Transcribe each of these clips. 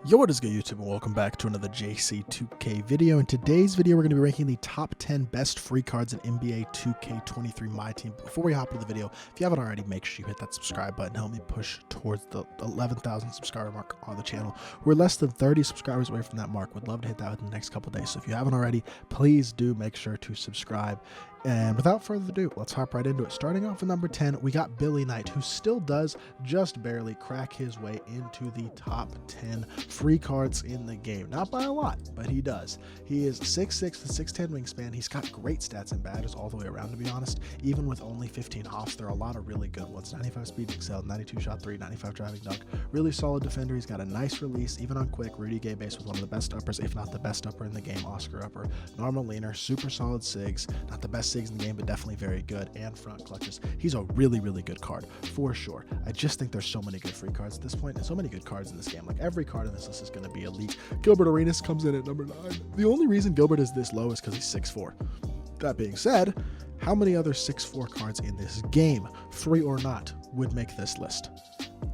Yo, what is good, YouTube, and welcome back to another JC2K video. In today's video, we're going to be ranking the top 10 best free cards in NBA 2K23 MyTEAM. Before we hop into the video, if you haven't already, make sure you hit that subscribe button. Help me push towards the 11,000 subscriber mark on the channel. We're less than 30 subscribers away from that mark. Would love to hit that within the next couple days. So if you haven't already, please do make sure to subscribe. And without further ado, let's hop right into it. Starting off with number 10, we got Billy Knight, who still does just barely crack his way into the top 10 free cards in the game. Not by a lot, but he does. He is 6'6" with 6'10" wingspan. He's got great stats and badges all the way around, to be honest. Even with only 15 hops, there are a lot of really good ones. 95 speed excel, 92 shot 3, 95 driving dunk. Really solid defender. He's got a nice release, even on quick. Rudy Gay base with one of the best uppers, if not the best upper in the game. Oscar upper. Normal leaner, super solid SIGs. Not the best SIGs in the game, but definitely very good, and front clutches. He's a really, really good card for sure. I just think there's so many good free cards at this point, and so many good cards in this game. Like, every card in this list is going to be elite. Gilbert Arenas comes in at number 9. The only reason Gilbert is this low is because he's 6'4". That being said, how many other 6'4" cards in this game, free or not, would make this list?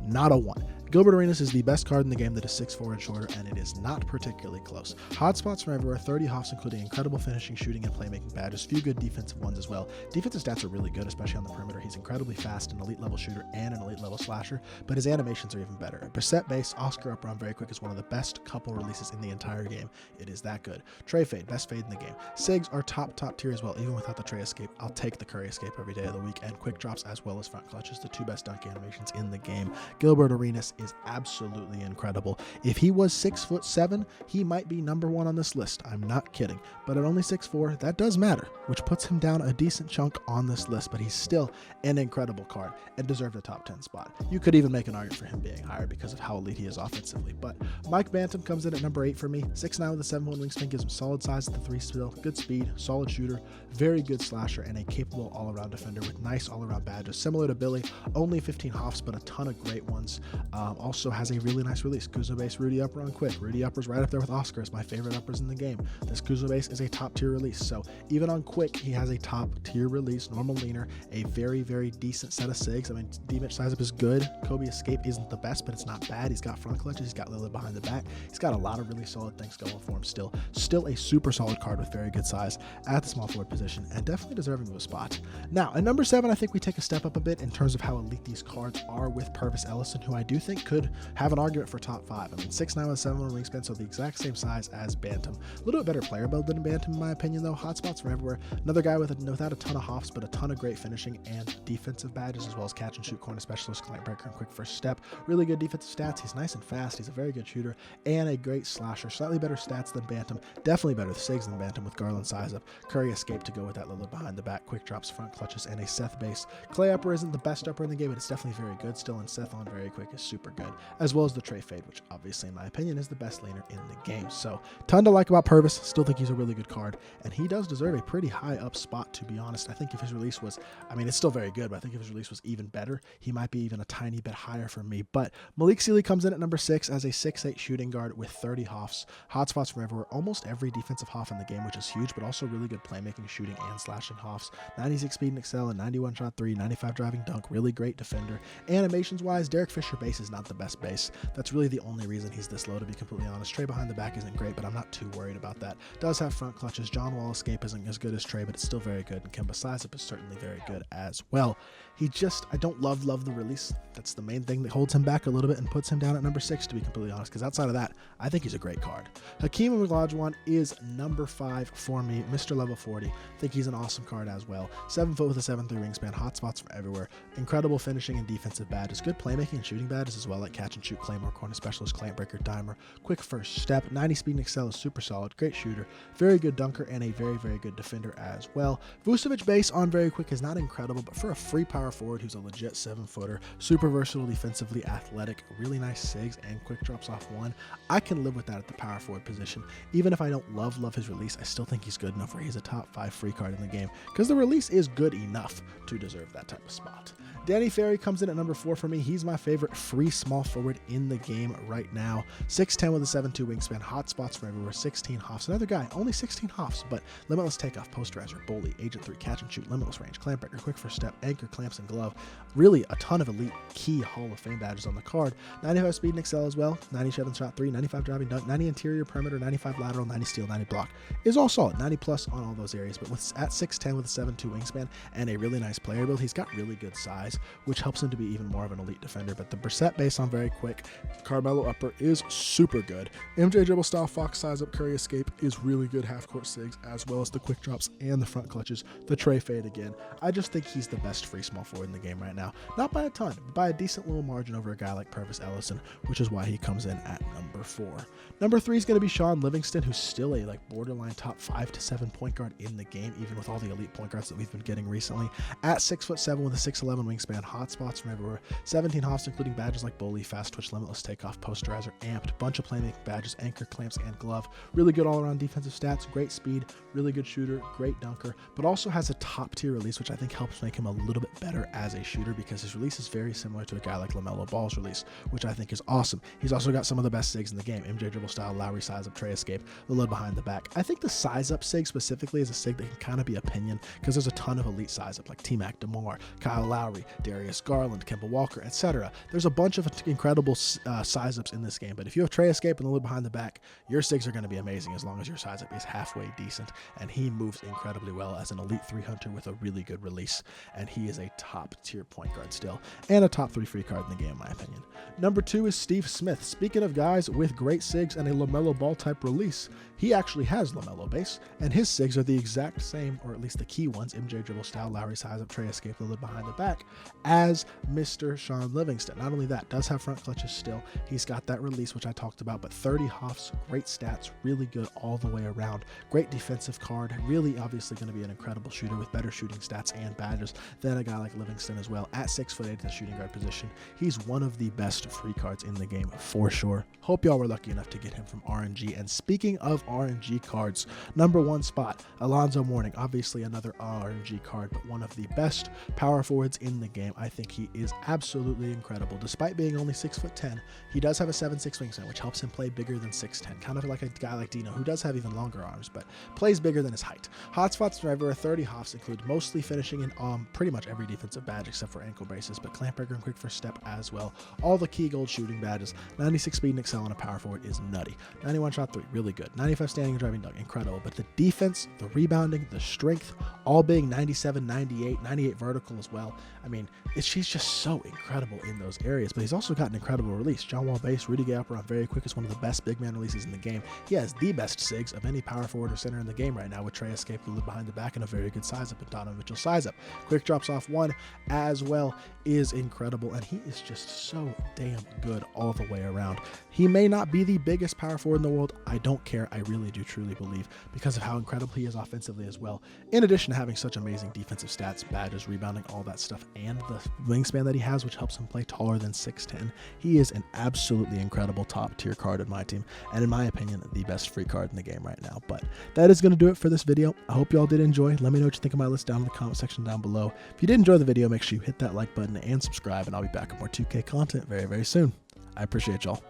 Not a one. Gilbert Arenas is the best card in the game that is 6'4" and shorter, and it is not particularly close. Hotspots from everywhere, 30 hops, including incredible finishing, shooting, and playmaking badges. Few good defensive ones as well. Defensive stats are really good, especially on the perimeter. He's incredibly fast, an elite level shooter, and an elite level slasher, but his animations are even better. Percent base, Oscar up run very quick is one of the best couple releases in the entire game. It is that good. Trey fade, best fade in the game. SIGs are top tier as well, even without the Trey escape. I'll take the Curry escape every day of the week, and quick drops as well as front clutches, the two best dunk animations in the game. Gilbert Arenas is absolutely incredible. If he was 6'7", he might be number 1 on this list. I'm not kidding. But at only 6'4", that does matter, which puts him down a decent chunk on this list, but he's still an incredible card and deserved a top 10 spot. You could even make an argument for him being higher because of how elite he is offensively. But Mike Bantam comes in at number 8 for me. 6'9" with a 7'1" wingspan gives him solid size at the 3 still, good speed, solid shooter, very good slasher, and a capable all-around defender with nice all-around badges. Similar to Billy, only 15 hops, but a ton of great ones. Also has a really nice release. Kuzo base, Rudy upper on quick. Rudy upper's right up there with Oscar as my favorite uppers in the game. This Kuzo base is a top tier release. So even on quick, he has a top tier release. Normal leaner, a very, very decent set of SIGs. I mean, D-Mitch size up is good. Kobe escape isn't the best, but it's not bad. He's got front clutches. He's got Lillard behind the back. He's got a lot of really solid things going for him still. Still a super solid card with very good size at the small forward position, and definitely deserving of a spot. Now, at number 7, I think we take a step up a bit in terms of how elite these cards are with Purvis Ellison, who I do think could have an argument for top 5. I mean, 6'9" with 7'1" wingspan, so the exact same size as Bantam. A little bit better player build than Bantam, in my opinion, though. Hotspots from everywhere. Another guy without a ton of hops, but a ton of great finishing and defensive badges, as well as catch and shoot, corner specialist, client breaker, and quick first step. Really good defensive stats. He's nice and fast. He's a very good shooter and a great slasher. Slightly better stats than Bantam. Definitely better SIGs than Bantam with Garland size up. Curry escape to go with that Lillard behind the back. Quick drops, front clutches, and a Seth base. Clay upper isn't the best upper in the game, but it's definitely very good still, and Seth on very quick is super good, as well as the Trey fade, which obviously in my opinion is the best laner in the game. So ton to like about Purvis. Still think he's a really good card, and he does deserve a pretty high up spot, to be honest. I think if his release was, I mean, it's still very good, but I think if his release was even better, he might be even a tiny bit higher for me. But Malik Sealy comes in at number 6 as a 6'8" shooting guard with 30 hops, hotspots from everywhere, almost every defensive hop in the game, which is huge, but also really good playmaking, shooting, and slashing hops. 96 speed and excel, and 91 shot 3, 95 driving dunk, really great defender. Animations wise, Derek Fisher base is not the best base. That's really the only reason he's this low, to be completely honest. Trey behind the back isn't great, but I'm not too worried about that. Does have front clutches. John Wall escape isn't as good as Trey, but it's still very good, and Kemba size up is certainly very good as well. I don't love the release. That's the main thing that holds him back a little bit and puts him down at number 6, to be completely honest, because outside of that, I think he's a great card. Hakeem Olajuwon is number 5 for me, Mr. Level 40. I think he's an awesome card as well. 7 foot with a 7'3" wingspan, hotspots from everywhere, incredible finishing and defensive badges, good playmaking and shooting badges as well, like catch and shoot, claymore, corner specialist, client breaker, dimer, quick first step, 90 speed and excel is super solid, great shooter, very good dunker, and a very, very good defender as well. Vucevic base on very quick is not incredible, but for a free power forward who's a legit 7-footer, super versatile defensively, athletic, really nice SIGs, and quick drops off 1, I can live with that at the power forward position. Even if I don't love his release, I still think he's good enough where he's a top 5 free card in the game, because the release is good enough to deserve that type of spot. Danny Ferry comes in at number 4 for me. He's my favorite free free small forward in the game right now. 6'10 with a 7'2 wingspan, hot spots from everywhere, 16 hops. Another guy, only 16 hops, but limitless takeoff, posterizer, bully, agent 3, catch and shoot, limitless range, clamp breaker, quick first step, anchor, clamps, and glove. Really a ton of elite key Hall of Fame badges on the card. 95 speed and excel as well, 97 shot 3, 95 driving dunk, 90 interior perimeter, 95 lateral, 90 steal, 90 block. Is all solid, 90 plus on all those areas, but at 6'10 with a 7'2 wingspan and a really nice player build, he's got really good size, which helps him to be even more of an elite defender. But the Brissett base on very quick, Carmelo upper is super good. MJ dribble style, Fox size up, Curry escape is really good half court sigs, as well as the quick drops and the front clutches, the tray fade again. I just think he's the best free small forward in the game right now. Not by a ton, but by a decent little margin over a guy like Purvis Ellison, which is why he comes in at number 4. Number 3 is going to be Sean Livingston, who's still a borderline top 5 to 7 point guard in the game, even with all the elite point guards that we've been getting recently. At 6'7" with a 6'11 wingspan, hot spots from everywhere, 17 hops, including badges like bully, fast twitch, limitless takeoff, posterizer, amped, bunch of playmaking badges, anchor, clamps, and glove. Really good all-around defensive stats, great speed, really good shooter, great dunker, but also has a top-tier release, which I think helps make him a little bit better as a shooter, because his release is very similar to a guy like LaMelo Ball's release, which I think is awesome. He's also got some of the best sigs in the game. MJ dribble style, Lowry size up, tray escape, the load behind the back. I think the size up sig specifically is a sig that can kind of be opinion, because there's a ton of elite size up like T-Mac DeMar, Kyle Lowry, Darius Garland, Kemba Walker, etc. There's a bunch of incredible size ups in this game, but if you have tray escape and the load behind the back, your sigs are going to be amazing as long as your size up is halfway decent, and he moves incredibly well as an elite 3 hunter with a really good release, and he is a top tier point guard still, and a top 3 free card in the game in my opinion. Number 2 is Steve Smith. Speaking of guys with great sigs and a LaMelo Ball type release, he actually has LaMelo base, and his sigs are the exact same, or at least the key ones, MJ dribble style, Lowry size up, tray escape, the lid behind the back, as Mr. Sean Livingston. Not only that, does have front clutches still. He's got that release, which I talked about, but 30 hops, great stats, really good all the way around. Great defensive card, really obviously going to be an incredible shooter with better shooting stats and badges than a guy like Livingston as well. At 6'8" in the shooting guard position, he's one of the best free cards in the game for sure. Hope y'all were lucky enough to get him from RNG. And speaking of RNG cards, number 1 spot, Alonzo Mourning, obviously another RNG card, but one of the best power forwards in the game. I think he is absolutely incredible. Despite being only 6'10", he does have a 7'6" wingspan, which helps him play bigger than 6'10", kind of like a guy like Dino, who does have even longer arms, but plays bigger than his height. Hotspots from everywhere, 30 hops, include mostly finishing in pretty much every defensive badge except for ankle braces, but clamp breaker and quick first step as well. All the key gold shooting badges. 96 speed and excel on a power forward is nutty. 91 shot 3, really good. 95 standing and driving dunk, incredible. But the defense, the rebounding, the strength, all being 97, 98, 98 vertical as well. I mean, she's just so incredible in those areas, but he's also got an incredible release. John Wall base, Rudy Gay upper on very quick is one of the best big man releases in the game. He has the best sigs of any power forward or center in the game right now, with tray escape, the lid behind the back, and a very good size up, and Donovan Mitchell size up. Quick drops off 1 as well is incredible, and he is just so damn good all the way around. He may not be the biggest power forward in the world. I don't care. I really do truly believe, because of how incredible he is offensively as well. In addition to having such amazing defensive stats, badges, rebounding, all that stuff, and the wingspan that he has, which helps him play taller than 6'10", he is an absolutely incredible top tier card in my team, and in my opinion, the best free card in the game right now. But that is going to do it for this video. I hope y'all did enjoy. Let me know what you think of my list down in the comment section down below. If you did enjoy the video, make sure you hit that like button and subscribe, and I'll be back with more 2K content very, very soon. I appreciate y'all.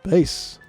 Peace.